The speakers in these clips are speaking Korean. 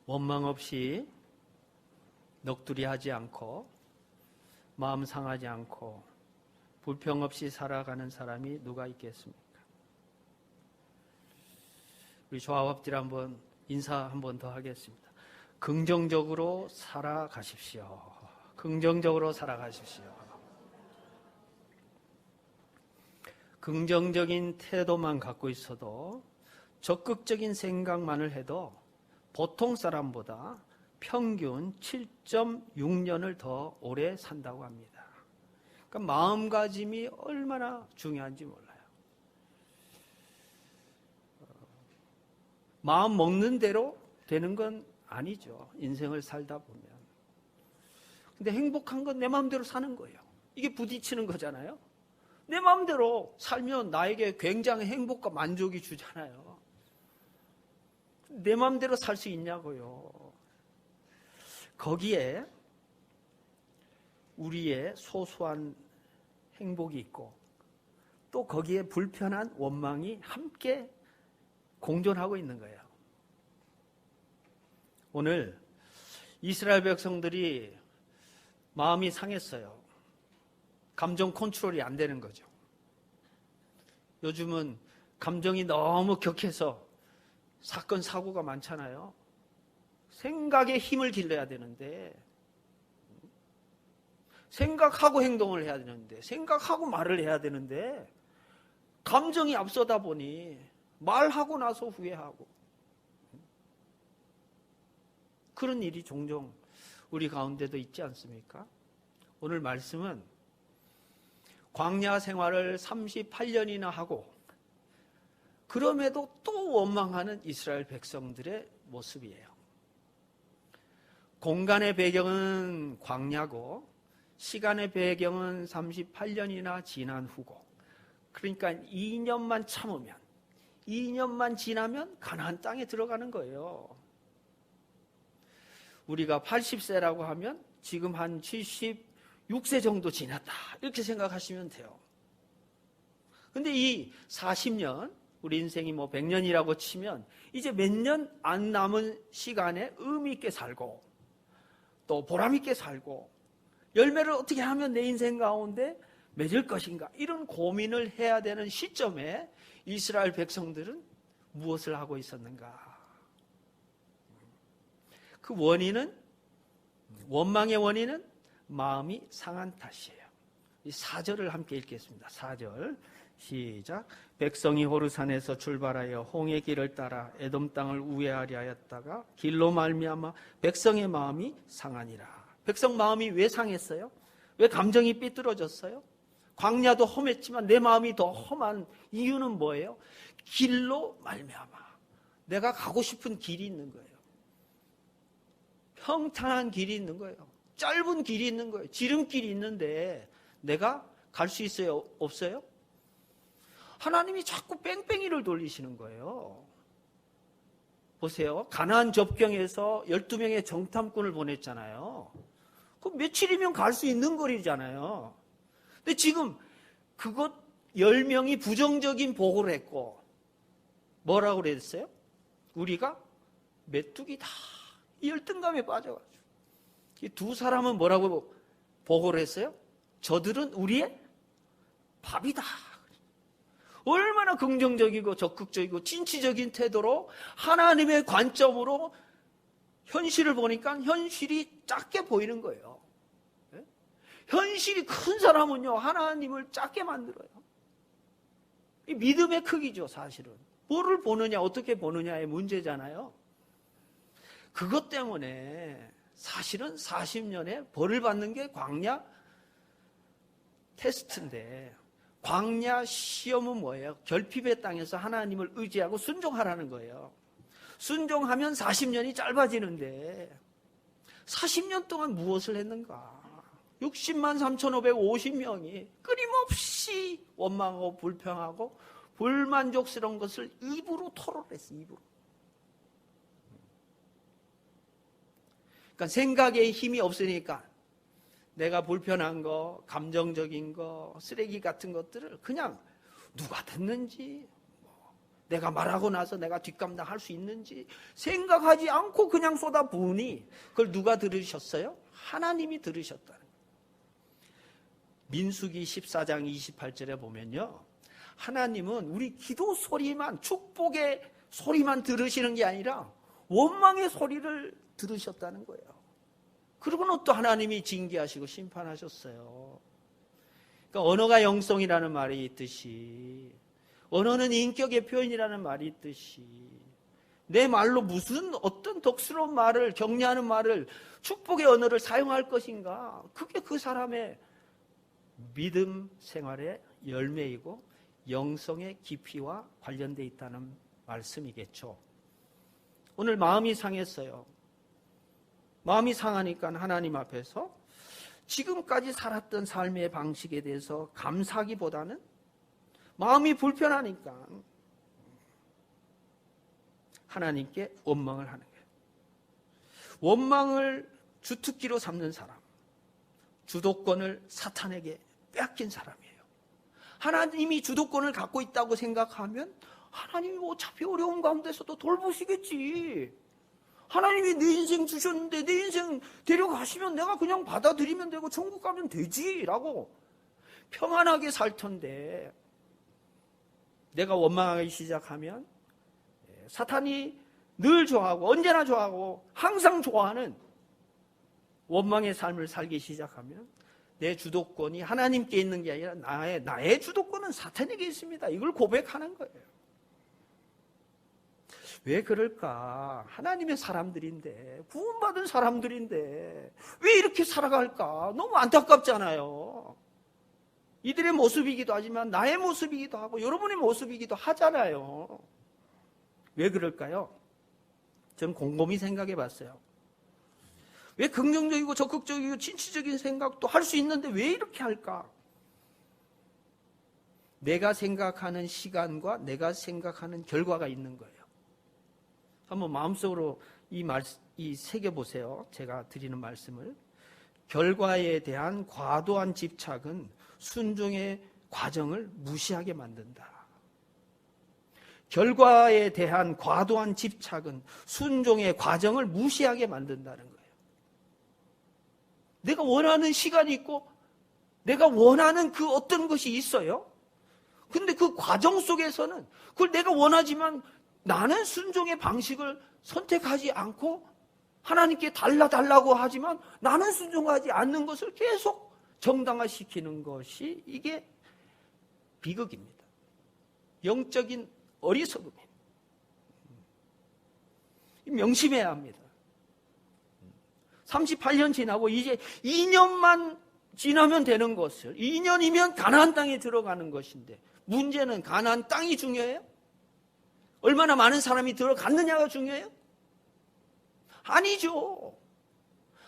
원망 없이 넋두리하지 않고 마음 상하지 않고 불평 없이 살아가는 사람이 누가 있겠습니까? 우리 조합업들 한번 인사 한번 더 하겠습니다. 긍정적으로 살아가십시오. 긍정적으로 살아가십시오. 긍정적인 태도만 갖고 있어도 적극적인 생각만을 해도 보통 사람보다 평균 7.6년을 더 오래 산다고 합니다. 그러니까 마음가짐이 얼마나 중요한지 몰라요. 마음 먹는 대로 되는 건 아니죠. 인생을 살다 보면. 근데 행복한 건 내 마음대로 사는 거예요. 이게 부딪히는 거잖아요. 내 마음대로 살면 나에게 굉장히 행복과 만족이 주잖아요. 내 마음대로 살 수 있냐고요. 거기에 우리의 소소한 행복이 있고 또 거기에 불편한 원망이 함께 공존하고 있는 거예요. 오늘 이스라엘 백성들이 마음이 상했어요. 감정 컨트롤이 안 되는 거죠. 요즘은 감정이 너무 격해서 사건, 사고가 많잖아요. 생각에 힘을 길러야 되는데, 생각하고 행동을 해야 되는데, 생각하고 말을 해야 되는데, 감정이 앞서다 보니 말하고 나서 후회하고 그런 일이 종종 우리 가운데도 있지 않습니까? 오늘 말씀은 광야 생활을 38년이나 하고 그럼에도 또 원망하는 이스라엘 백성들의 모습이에요. 공간의 배경은 광야고 시간의 배경은 38년이나 지난 후고, 그러니까 2년만 참으면 2년만 지나면 가나안 땅에 들어가는 거예요. 우리가 80세라고 하면 지금 한 76세 정도 지났다 이렇게 생각하시면 돼요. 근데 이 40년, 우리 인생이 뭐 100년이라고 치면 이제 몇 년 안 남은 시간에 의미 있게 살고 또 보람 있게 살고 열매를 어떻게 하면 내 인생 가운데 맺을 것인가, 이런 고민을 해야 되는 시점에 이스라엘 백성들은 무엇을 하고 있었는가? 그 원인은, 원망의 원인은 마음이 상한 탓이에요. 이 4절을 함께 읽겠습니다. 4절 시작. 백성이 호르산에서 출발하여 홍해 길을 따라 에돔 땅을 우회하려 하였다가 길로 말미암아 백성의 마음이 상하니라. 백성 마음이 왜 상했어요? 왜 감정이 삐뚤어졌어요? 광야도 험했지만 내 마음이 더 험한 이유는 뭐예요? 길로 말미암아. 내가 가고 싶은 길이 있는 거예요. 평탄한 길이 있는 거예요. 짧은 길이 있는 거예요. 지름길이 있는데 내가 갈 수 있어요? 없어요? 하나님이 자꾸 뺑뺑이를 돌리시는 거예요. 보세요. 가나안 접경에서 12명의 정탐꾼을 보냈잖아요. 그럼 며칠이면 갈 수 있는 거리잖아요. 근데 지금 그것 10명이 부정적인 보고를 했고 뭐라고 그랬어요? 우리가 메뚜기다. 이 열등감에 빠져가지고 이 두 사람은 뭐라고 보고를 했어요? 저들은 우리의 밥이다. 얼마나 긍정적이고 적극적이고 진취적인 태도로 하나님의 관점으로 현실을 보니까 현실이 작게 보이는 거예요. 현실이 큰 사람은요 하나님을 작게 만들어요. 이 믿음의 크기죠. 사실은 뭐를 보느냐 어떻게 보느냐의 문제잖아요. 그것 때문에 사실은 40년에 벌을 받는 게 광야 테스트인데, 광야 시험은 뭐예요? 결핍의 땅에서 하나님을 의지하고 순종하라는 거예요. 순종하면 40년이 짧아지는데 40년 동안 무엇을 했는가? 60만 3,550명이 끊임없이 원망하고 불평하고 불만족스러운 것을 입으로 토로했어요. 입으로. 그러니까 생각에 힘이 없으니까 내가 불편한 거, 감정적인 거, 쓰레기 같은 것들을 그냥 누가 듣는지, 내가 말하고 나서 내가 뒷감당할 수 있는지 생각하지 않고 그냥 쏟아부으니 그걸 누가 들으셨어요? 하나님이 들으셨다는 거예요. 민수기 14장 28절에 보면요, 하나님은 우리 기도 소리만, 축복의 소리만 들으시는 게 아니라 원망의 소리를 들으셨다는 거예요. 그리고는 또 하나님이 징계하시고 심판하셨어요. 그러니까 언어가 영성이라는 말이 있듯이, 언어는 인격의 표현이라는 말이 있듯이, 내 말로 무슨 어떤 덕스러운 말을, 격려하는 말을, 축복의 언어를 사용할 것인가, 그게 그 사람의 믿음 생활의 열매이고 영성의 깊이와 관련되어 있다는 말씀이겠죠. 오늘 마음이 상했어요. 마음이 상하니까 하나님 앞에서 지금까지 살았던 삶의 방식에 대해서 감사하기보다는 마음이 불편하니까 하나님께 원망을 하는 거예요. 원망을 주특기로 삼는 사람, 주도권을 사탄에게 빼앗긴 사람이에요. 하나님이 주도권을 갖고 있다고 생각하면 하나님이 어차피 어려운 가운데서도 돌보시겠지. 하나님이 내 인생 주셨는데 내 인생 데려가시면 내가 그냥 받아들이면 되고 천국 가면 되지라고 평안하게 살 텐데, 내가 원망하기 시작하면 사탄이 늘 좋아하고 언제나 좋아하고 항상 좋아하는 원망의 삶을 살기 시작하면 내 주도권이 하나님께 있는 게 아니라 나의 주도권은 사탄에게 있습니다. 이걸 고백하는 거예요. 왜 그럴까? 하나님의 사람들인데, 구원받은 사람들인데 왜 이렇게 살아갈까? 너무 안타깝잖아요. 이들의 모습이기도 하지만 나의 모습이기도 하고 여러분의 모습이기도 하잖아요. 왜 그럴까요? 저는 곰곰이 생각해 봤어요. 왜 긍정적이고 적극적이고 진취적인 생각도 할 수 있는데 왜 이렇게 할까? 내가 생각하는 시간과 내가 생각하는 결과가 있는 거예요. 한번 마음속으로 이 새겨보세요. 제가 드리는 말씀을. 결과에 대한 과도한 집착은 순종의 과정을 무시하게 만든다. 결과에 대한 과도한 집착은 순종의 과정을 무시하게 만든다는 거예요. 내가 원하는 시간이 있고 내가 원하는 그 어떤 것이 있어요. 근데 그 과정 속에서는 그걸 내가 원하지만 나는 순종의 방식을 선택하지 않고 하나님께 달라달라고 하지만 나는 순종하지 않는 것을 계속 정당화시키는 것이 이게 비극입니다. 영적인 어리석음입니다. 명심해야 합니다. 38년 지나고 이제 2년만 지나면 되는 것을, 2년이면 가나안 땅에 들어가는 것인데 문제는 가나안 땅이 중요해요? 얼마나 많은 사람이 들어갔느냐가 중요해요? 아니죠.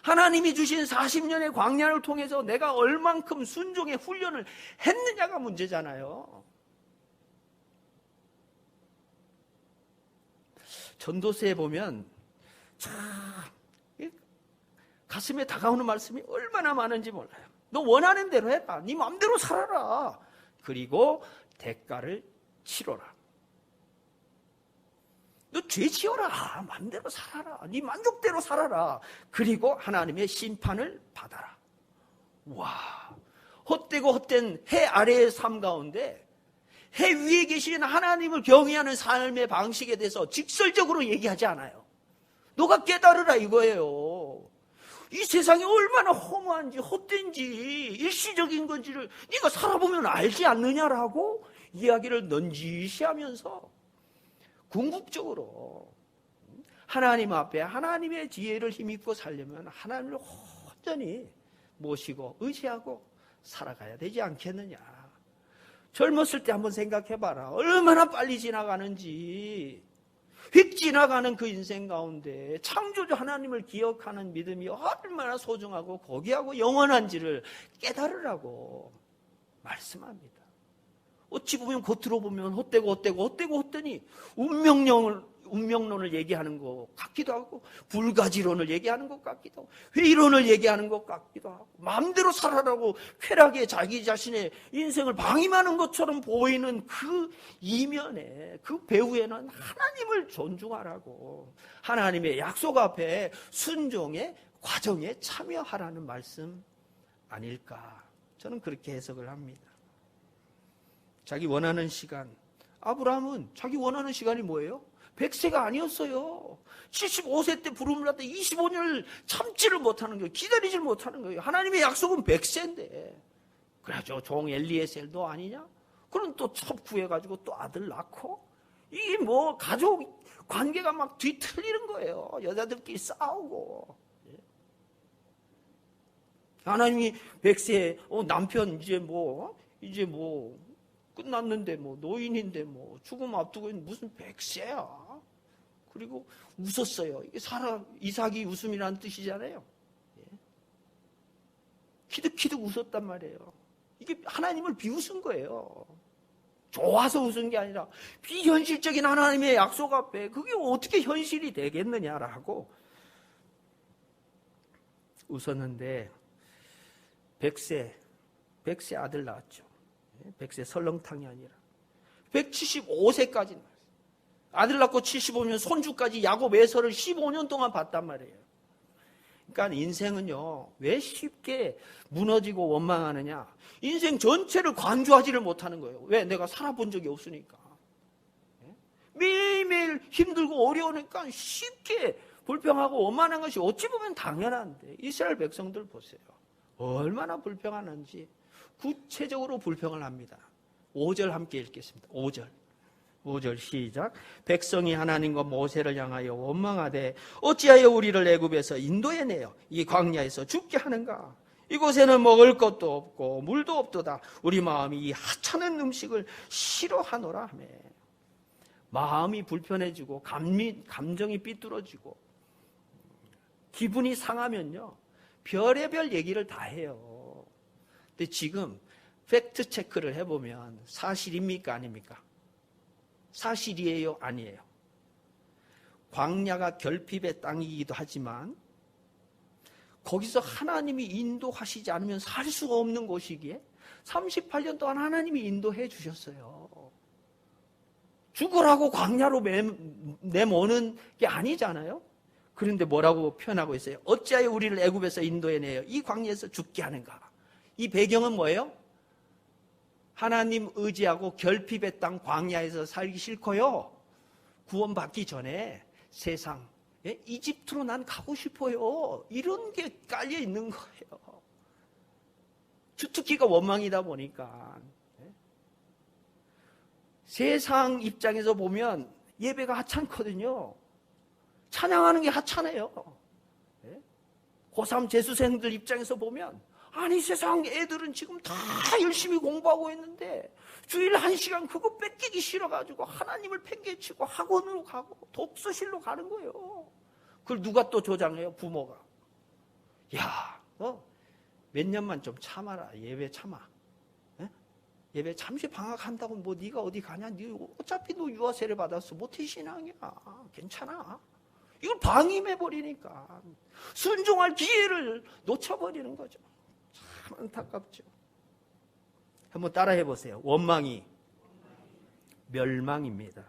하나님이 주신 40년의 광야를 통해서 내가 얼만큼 순종의 훈련을 했느냐가 문제잖아요. 전도서에 보면 참 가슴에 다가오는 말씀이 얼마나 많은지 몰라요. 너 원하는 대로 해라. 네 마음대로 살아라. 그리고 대가를 치러라. 너 죄 지어라. 마음대로 살아라. 네 만족대로 살아라. 그리고 하나님의 심판을 받아라. 와, 헛되고 헛된 해 아래의 삶 가운데 해 위에 계신 하나님을 경외하는 삶의 방식에 대해서 직설적으로 얘기하지 않아요. 너가 깨달으라 이거예요. 이 세상이 얼마나 허무한지 헛된지 일시적인 건지를 네가 살아보면 알지 않느냐라고 이야기를 넌지시하면서 궁극적으로 하나님 앞에 하나님의 지혜를 힘입고 살려면 하나님을 온전히 모시고 의지하고 살아가야 되지 않겠느냐. 젊었을 때 한번 생각해봐라. 얼마나 빨리 지나가는지. 휙 지나가는 그 인생 가운데 창조주 하나님을 기억하는 믿음이 얼마나 소중하고 고귀하고 영원한지를 깨달으라고 말씀합니다. 어찌 보면 겉으로 보면 헛되고 헛되고 헛되고 헛되니 운명론을 운명론을 얘기하는 것 같기도 하고, 불가지론을 얘기하는 것 같기도 하고, 회의론을 얘기하는 것 같기도 하고, 마음대로 살아라고 쾌락에 자기 자신의 인생을 방임하는 것처럼 보이는 그 이면에, 그 배후에는 하나님을 존중하라고, 하나님의 약속 앞에 순종의 과정에 참여하라는 말씀 아닐까, 저는 그렇게 해석을 합니다. 자기 원하는 시간, 아브라함은 자기 원하는 시간이 뭐예요? 100세가 아니었어요. 75세 때 부름을 받다 25년을 참지를 못하는 거예요. 기다리질 못하는 거예요. 하나님의 약속은 100세인데. 그래죠. 종 엘리에셀 너 아니냐? 그럼 또 첩 구해가지고 또 아들 낳고, 이게 뭐 가족 관계가 막 뒤틀리는 거예요. 여자들끼리 싸우고. 하나님이 100세 남편 이제 뭐 끝났는데 뭐 노인인데 뭐 죽음 앞두고 있는 무슨 100세야. 그리고 웃었어요. 이게 이삭이 웃음이라는 뜻이잖아요. 키득키득 웃었단 말이에요. 이게 하나님을 비웃은 거예요. 좋아서 웃은 게 아니라 비현실적인 하나님의 약속 앞에 그게 어떻게 현실이 되겠느냐라고 웃었는데 100세 아들 낳았죠. 100세 설렁탕이 아니라 175세까지 낳았어요. 아들 낳고 75년 손주까지 야곱 에서를 15년 동안 봤단 말이에요. 그러니까 인생은요, 왜 쉽게 무너지고 원망하느냐? 인생 전체를 관조하지를 못하는 거예요. 왜? 내가 살아본 적이 없으니까. 매일매일 힘들고 어려우니까 쉽게 불평하고 원만한 것이 어찌 보면 당연한데, 이스라엘 백성들 보세요. 얼마나 불평하는지 구체적으로 불평을 합니다. 5절 함께 읽겠습니다. 5절 시작. 백성이 하나님과 모세를 향하여 원망하되 어찌하여 우리를 애굽에서 인도해 내어 이 광야에서 죽게 하는가? 이곳에는 먹을 것도 없고 물도 없도다. 우리 마음이 이 하찮은 음식을 싫어하노라 하며. 마음이 불편해지고 감정이 삐뚤어지고 기분이 상하면요, 별의별 얘기를 다 해요. 근데 지금 팩트 체크를 해보면 사실입니까? 아닙니까? 사실이에요? 아니에요? 광야가 결핍의 땅이기도 하지만 거기서 하나님이 인도하시지 않으면 살 수가 없는 곳이기에 38년 동안 하나님이 인도해 주셨어요. 죽으라고 광야로 내모는 게 아니잖아요. 그런데 뭐라고 표현하고 있어요? 어찌하여 우리를 애굽에서 인도해내요? 이 광야에서 죽게 하는가? 이 배경은 뭐예요? 하나님 의지하고 결핍의 땅 광야에서 살기 싫고요. 구원받기 전에 세상, 이집트로 난 가고 싶어요. 이런 게 깔려 있는 거예요. 주특기가 원망이다 보니까. 세상 입장에서 보면 예배가 하찮거든요. 찬양하는 게 하찮아요. 고3 재수생들 입장에서 보면, 아니 세상 애들은 지금 다 열심히 공부하고 있는데 주일 1시간 그거 뺏기기 싫어가지고 하나님을 팽개치고 학원으로 가고 독서실로 가는 거예요. 그걸 누가 또 조장해요? 부모가. 야, 너 몇 년만 좀 참아라. 예배 참아. 예배 잠시 방학한다고 뭐 네가 어디 가냐? 네 어차피 너 유아 세례 받았어. 모태신앙이야. 괜찮아. 이걸 방임해버리니까 순종할 기회를 놓쳐버리는 거죠. 참 안타깝죠. 한번 따라해 보세요. 원망이 멸망입니다.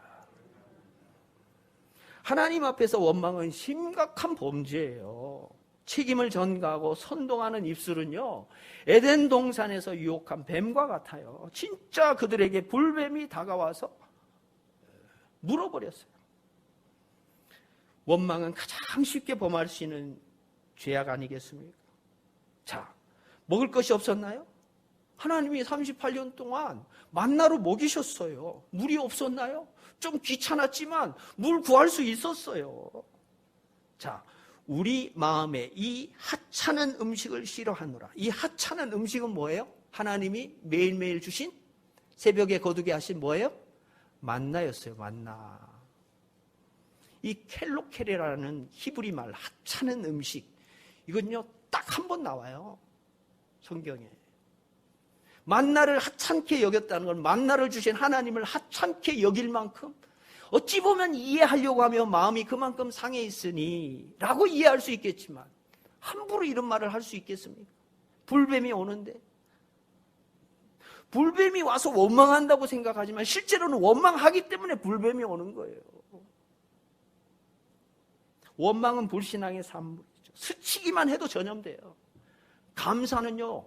하나님 앞에서 원망은 심각한 범죄예요. 책임을 전가하고 선동하는 입술은요, 에덴 동산에서 유혹한 뱀과 같아요. 진짜 그들에게 불뱀이 다가와서 물어버렸어요. 원망은 가장 쉽게 범할 수 있는 죄악 아니겠습니까? 자, 먹을 것이 없었나요? 하나님이 38년 동안 만나로 먹이셨어요. 물이 없었나요? 좀 귀찮았지만 물 구할 수 있었어요. 자, 우리 마음에 이 하찮은 음식을 싫어하노라. 이 하찮은 음식은 뭐예요? 하나님이 매일매일 주신, 새벽에 거두게 하신 뭐예요? 만나였어요. 만나. 이 켈로켈이라는 히브리 말 하찮은 음식, 이건요 딱 한 번 나와요. 성경에. 만나를 하찮게 여겼다는 건 만나를 주신 하나님을 하찮게 여길 만큼 어찌 보면 이해하려고 하면 마음이 그만큼 상해 있으니 라고 이해할 수 있겠지만 함부로 이런 말을 할 수 있겠습니까? 불뱀이 오는데 불뱀이 와서 원망한다고 생각하지만 실제로는 원망하기 때문에 불뱀이 오는 거예요. 원망은 불신앙의 산물이죠. 스치기만 해도 전염돼요. 감사는요,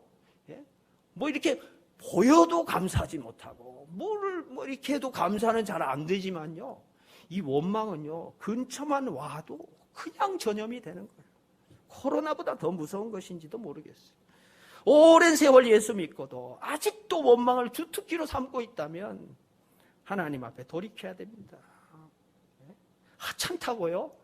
뭐 이렇게 보여도 감사하지 못하고 뭐 이렇게 해도 감사는 잘 안 되지만요, 이 원망은요 근처만 와도 그냥 전염이 되는 거예요. 코로나보다 더 무서운 것인지도 모르겠어요. 오랜 세월 예수 믿고도 아직도 원망을 주특기로 삼고 있다면 하나님 앞에 돌이켜야 됩니다. 하찮다고요?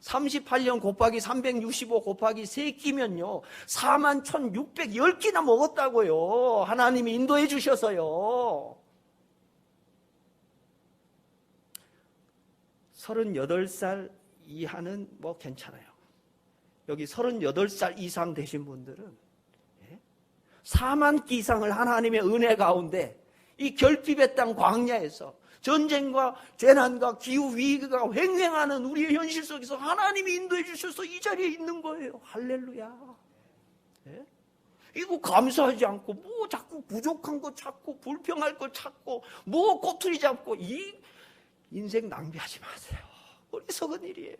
38년 곱하기 365 곱하기 3 끼면요 41,610끼나 먹었다고요. 하나님이 인도해 주셔서요. 38살 이하는 뭐 괜찮아요. 여기 38살 이상 되신 분들은 4만 끼 이상을 하나님의 은혜 가운데 이 결핍의 땅 광야에서 전쟁과 재난과 기후 위기가 횡행하는 우리의 현실 속에서 하나님이 인도해 주셔서 이 자리에 있는 거예요. 할렐루야. 이거 감사하지 않고 뭐 자꾸 부족한 거 찾고 불평할 걸 찾고 뭐 꼬투리 잡고 이 인생 낭비하지 마세요. 어리석은 일이에요.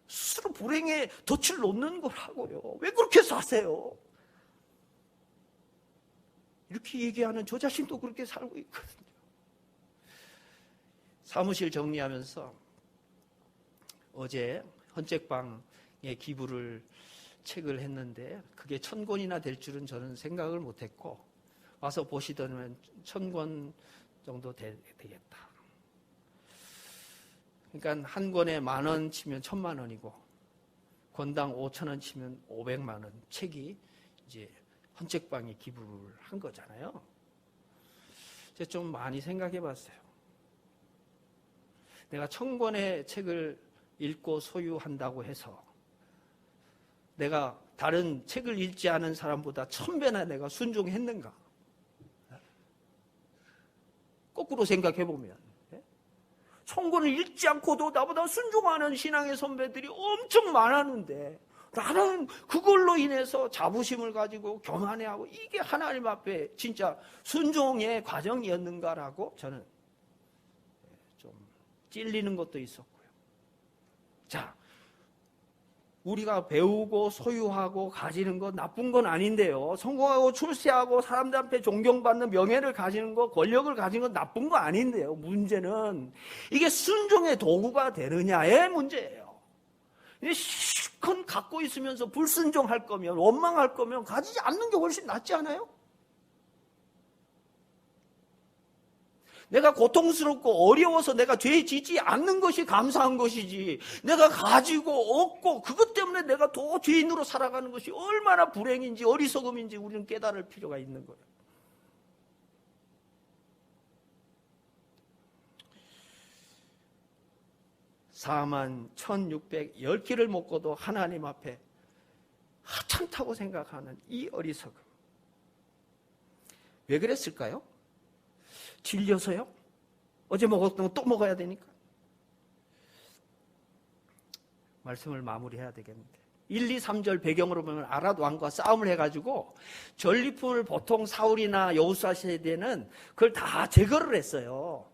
스스로 불행에 덫을 놓는 거라고요. 왜 그렇게 사세요? 이렇게 얘기하는 저 자신도 그렇게 살고 있거든요. 사무실 정리하면서 어제 헌책방에 기부를 책을 했는데 그게 1,000권이나 될 줄은 저는 생각을 못했고 와서 보시더니 1,000권 정도 되겠다. 그러니까 한 권에 10,000원 치면 1,000만 원이고 권당 5,000원 치면 500만 원 책이 이제 헌책방에 기부를 한 거잖아요. 제가 좀 많이 생각해 봤어요. 내가 1,000권의 책을 읽고 소유한다고 해서 내가 다른 책을 읽지 않은 사람보다 1,000배나 내가 순종했는가? 거꾸로 생각해 보면 1,000권을 읽지 않고도 나보다 순종하는 신앙의 선배들이 엄청 많았는데 나는 그걸로 인해서 자부심을 가지고 교만해하고 이게 하나님 앞에 진짜 순종의 과정이었는가라고 저는 좀 찔리는 것도 있었고요. 자, 우리가 배우고 소유하고 가지는 거 나쁜 건 아닌데요. 성공하고 출세하고 사람들 앞에 존경받는 명예를 가지는 거, 권력을 가지는 건 나쁜 거 아닌데요. 문제는 이게 순종의 도구가 되느냐의 문제예요. 실컷 갖고 있으면서 불순종할 거면, 원망할 거면 가지지 않는 게 훨씬 낫지 않아요? 내가 고통스럽고 어려워서 내가 죄 지지 않는 것이 감사한 것이지, 내가 가지고 얻고 그것 때문에 내가 더 죄인으로 살아가는 것이 얼마나 불행인지 어리석음인지 우리는 깨달을 필요가 있는 거예요. (4만 1,610끼를 먹고도 하나님 앞에 하찮다고 생각하는 이 어리석음, 왜 그랬을까요? 질려서요? 어제 먹었던 거 또 먹어야 되니까? 말씀을 마무리해야 되겠는데 1, 2, 3절 배경으로 보면 아랏 왕과 싸움을 해가지고 전리품을 보통 사울이나 여호수아 시대에는 그걸 다 제거를 했어요.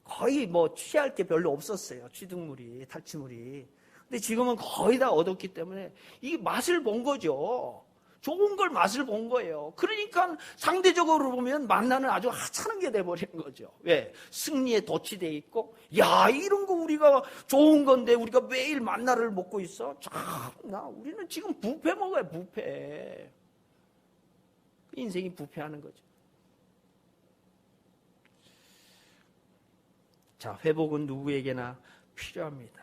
거의 뭐 취할 게 별로 없었어요. 취득물이, 탈취물이. 근데 지금은 거의 다 얻었기 때문에 이 맛을 본 거죠. 좋은 걸 맛을 본 거예요. 그러니까 상대적으로 보면 만나는 아주 하찮은 게 돼버린 거죠. 왜? 승리에 도취되어 있고, 야, 이런 거 우리가 좋은 건데 우리가 매일 만나를 먹고 있어? 참나, 우리는 지금 부패 먹어요, 부패. 인생이 부패하는 거죠. 자, 회복은 누구에게나 필요합니다.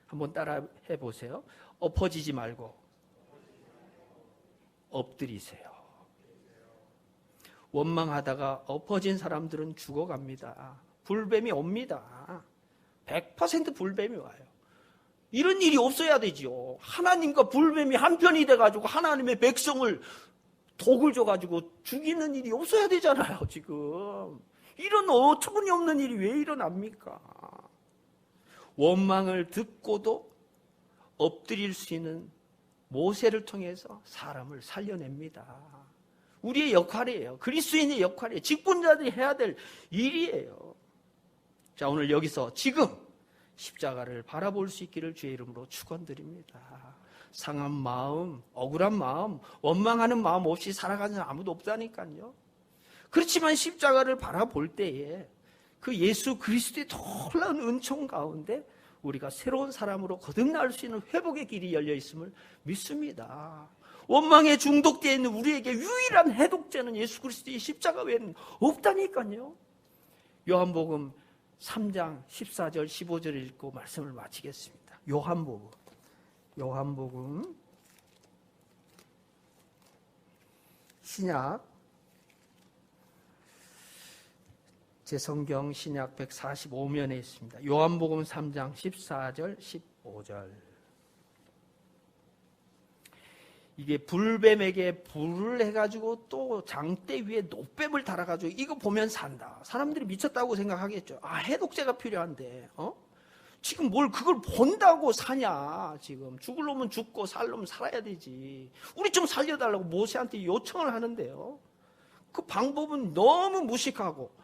한번 따라 해보세요. 엎어지지 말고 엎드리세요. 원망하다가 엎어진 사람들은 죽어갑니다. 불뱀이 옵니다. 100% 불뱀이 와요. 이런 일이 없어야 되죠. 하나님과 불뱀이 한편이 돼가지고 하나님의 백성을 독을 줘가지고 죽이는 일이 없어야 되잖아요, 지금. 이런 어처구니없는 일이 왜 일어납니까? 원망을 듣고도 엎드릴 수 있는 모세를 통해서 사람을 살려냅니다. 우리의 역할이에요. 그리스도인의 역할이에요. 직분자들이 해야 될 일이에요. 자, 오늘 여기서 지금 십자가를 바라볼 수 있기를 주의 이름으로 축원드립니다. 상한 마음, 억울한 마음, 원망하는 마음 없이 살아가는 사람 아무도 없다니까요. 그렇지만 십자가를 바라볼 때에 그 예수 그리스도의 놀라운 은총 가운데 우리가 새로운 사람으로 거듭날 수 있는 회복의 길이 열려 있음을 믿습니다. 원망에 중독되어 있는 우리에게 유일한 해독제는 예수 그리스도의 십자가 외에는 없다니까요. 요한복음 3장 14절 15절을 읽고 말씀을 마치겠습니다. 요한복음 신약 제 성경 신약 145면에 있습니다. 요한복음 3장 14절 15절. 이게 불뱀에게 불을 해가지고 또 장대 위에 노뱀을 달아가지고 이거 보면 산다. 사람들이 미쳤다고 생각하겠죠. 아, 해독제가 필요한데, 지금 뭘 그걸 본다고 사냐. 지금 죽을 놈은 죽고 살 놈은 살아야 되지. 우리 좀 살려달라고 모세한테 요청을 하는데요. 그 방법은 너무 무식하고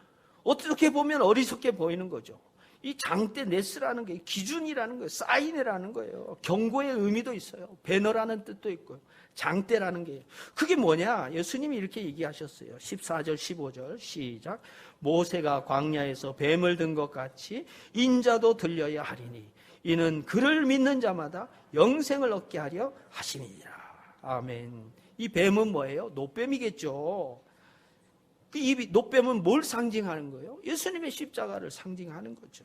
어떻게 보면 어리석게 보이는 거죠. 이 장대 네스라는 게 기준이라는 거예요. 사인이라는 거예요. 경고의 의미도 있어요. 배너라는 뜻도 있고요. 장대라는 게 그게 뭐냐? 예수님이 이렇게 얘기하셨어요. 14절 15절 시작. 모세가 광야에서 뱀을 든 것 같이 인자도 들려야 하리니 이는 그를 믿는 자마다 영생을 얻게 하려 하심이니라. 아멘. 이 뱀은 뭐예요? 노뱀이겠죠. 이 노뱀은 뭘 상징하는 거예요? 예수님의 십자가를 상징하는 거죠.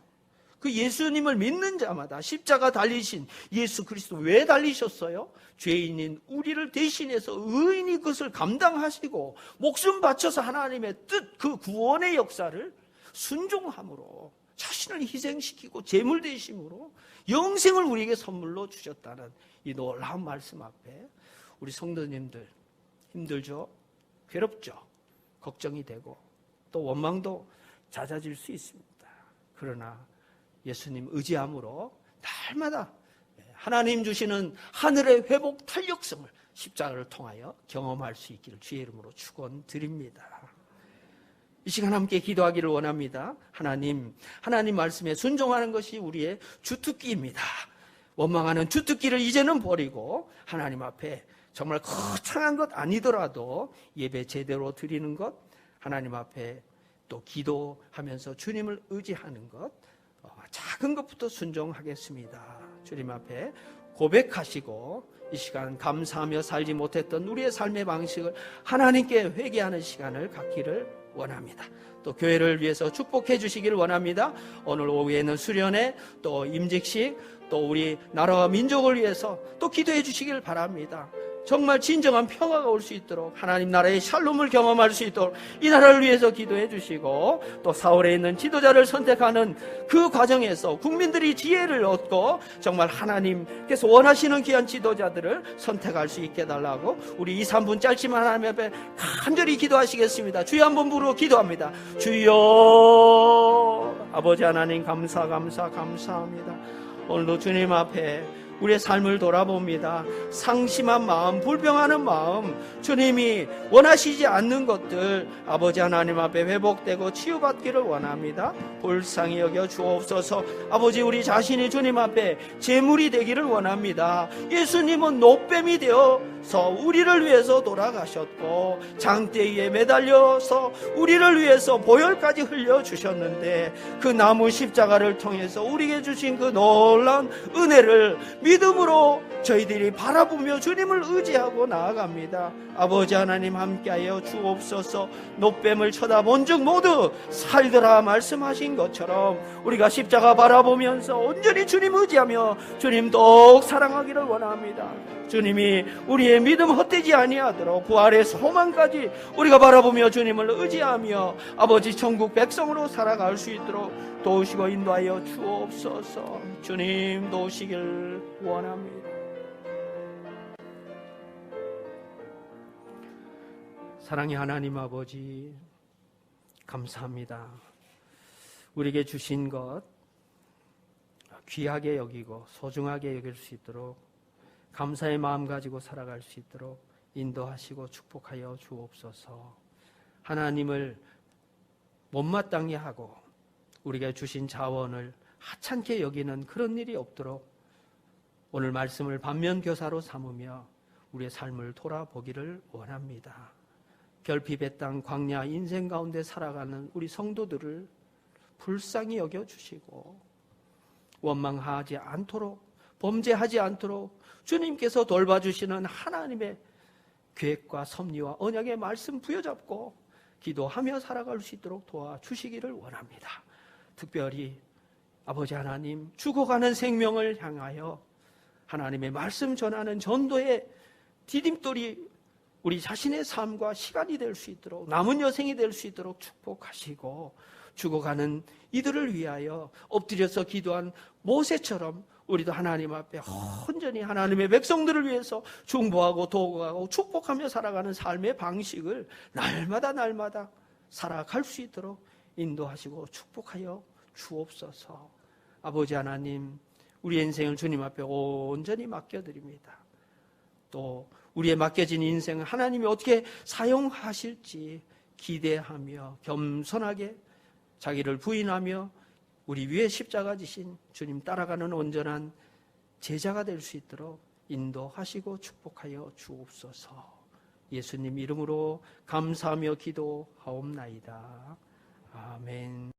그 예수님을 믿는 자마다 십자가 달리신 예수 그리스도 왜 달리셨어요? 죄인인 우리를 대신해서 의인이 그것을 감당하시고 목숨 바쳐서 하나님의 뜻, 그 구원의 역사를 순종함으로 자신을 희생시키고 제물 되심으로 영생을 우리에게 선물로 주셨다는 이 놀라운 말씀 앞에 우리 성도님들 힘들죠? 괴롭죠? 걱정이 되고 또 원망도 잦아질 수 있습니다. 그러나 예수님 의지함으로 날마다 하나님 주시는 하늘의 회복 탄력성을 십자가를 통하여 경험할 수 있기를 주의 이름으로 축원드립니다. 이 시간 함께 기도하기를 원합니다. 하나님 말씀에 순종하는 것이 우리의 주특기입니다. 원망하는 주특기를 이제는 버리고 하나님 앞에 정말 거창한 것 아니더라도 예배 제대로 드리는 것, 하나님 앞에 또 기도하면서 주님을 의지하는 것, 작은 것부터 순종하겠습니다. 주님 앞에 고백하시고 이 시간 감사하며 살지 못했던 우리의 삶의 방식을 하나님께 회개하는 시간을 갖기를 원합니다. 또 교회를 위해서 축복해 주시기를 원합니다. 오늘 오후에는 수련회, 또 임직식, 또 우리 나라와 민족을 위해서 또 기도해 주시기를 바랍니다. 정말 진정한 평화가 올 수 있도록 하나님 나라의 샬롬을 경험할 수 있도록 이 나라를 위해서 기도해 주시고 또 사월에 있는 지도자를 선택하는 그 과정에서 국민들이 지혜를 얻고 정말 하나님께서 원하시는 귀한 지도자들을 선택할 수 있게 해달라고 우리 2, 3분 짧지만 하나님 앞에 간절히 기도하시겠습니다. 주여 한번 부르고 기도합니다. 주여 아버지 하나님 감사합니다. 오늘도 주님 앞에 우리의 삶을 돌아봅니다. 상심한 마음, 불평하는 마음, 주님이 원하시지 않는 것들 아버지 하나님 앞에 회복되고 치유받기를 원합니다. 불쌍히 여겨 주옵소서. 아버지 우리 자신이 주님 앞에 제물이 되기를 원합니다. 예수님은 노뱀이 되어서 우리를 위해서 돌아가셨고 장대 위에 매달려서 우리를 위해서 보혈까지 흘려주셨는데 그 나무 십자가를 통해서 우리에게 주신 그 놀라운 은혜를 믿음으로 저희들이 바라보며 주님을 의지하고 나아갑니다. 아버지 하나님 함께하여 주옵소서. 노뱀을 쳐다본 즉 모두 살더라 말씀하신 것처럼 우리가 십자가 바라보면서 온전히 주님 의지하며 주님 더욱 사랑하기를 원합니다. 주님이 우리의 믿음 헛되지 아니하도록 부활의 소망까지 우리가 바라보며 주님을 의지하며 아버지 천국 백성으로 살아갈 수 있도록 도우시고 인도하여 주옵소서. 주님 도우시길 원합니다. 사랑의 하나님 아버지, 감사합니다. 우리에게 주신 것 귀하게 여기고 소중하게 여길 수 있도록 감사의 마음 가지고 살아갈 수 있도록 인도하시고 축복하여 주옵소서. 하나님을 못마땅히 하고 우리가 주신 자원을 하찮게 여기는 그런 일이 없도록 오늘 말씀을 반면교사로 삼으며 우리의 삶을 돌아보기를 원합니다. 결핍의 땅 광야 인생 가운데 살아가는 우리 성도들을 불쌍히 여겨주시고 원망하지 않도록 범죄하지 않도록 주님께서 돌봐주시는 하나님의 계획과 섭리와 언약의 말씀 부여잡고 기도하며 살아갈 수 있도록 도와주시기를 원합니다. 특별히 아버지 하나님, 죽어가는 생명을 향하여 하나님의 말씀 전하는 전도의 디딤돌이 우리 자신의 삶과 시간이 될 수 있도록 남은 여생이 될 수 있도록 축복하시고 죽어가는 이들을 위하여 엎드려서 기도한 모세처럼 우리도 하나님 앞에 온전히 하나님의 백성들을 위해서 중보하고 도구하고 축복하며 살아가는 삶의 방식을 날마다 살아갈 수 있도록 인도하시고 축복하여 주옵소서. 아버지 하나님, 우리 인생을 주님 앞에 온전히 맡겨드립니다. 또 우리의 맡겨진 인생을 하나님이 어떻게 사용하실지 기대하며 겸손하게 자기를 부인하며 우리 위에 십자가 지신 주님 따라가는 온전한 제자가 될 수 있도록 인도하시고 축복하여 주옵소서. 예수님 이름으로 감사하며 기도하옵나이다. 아멘.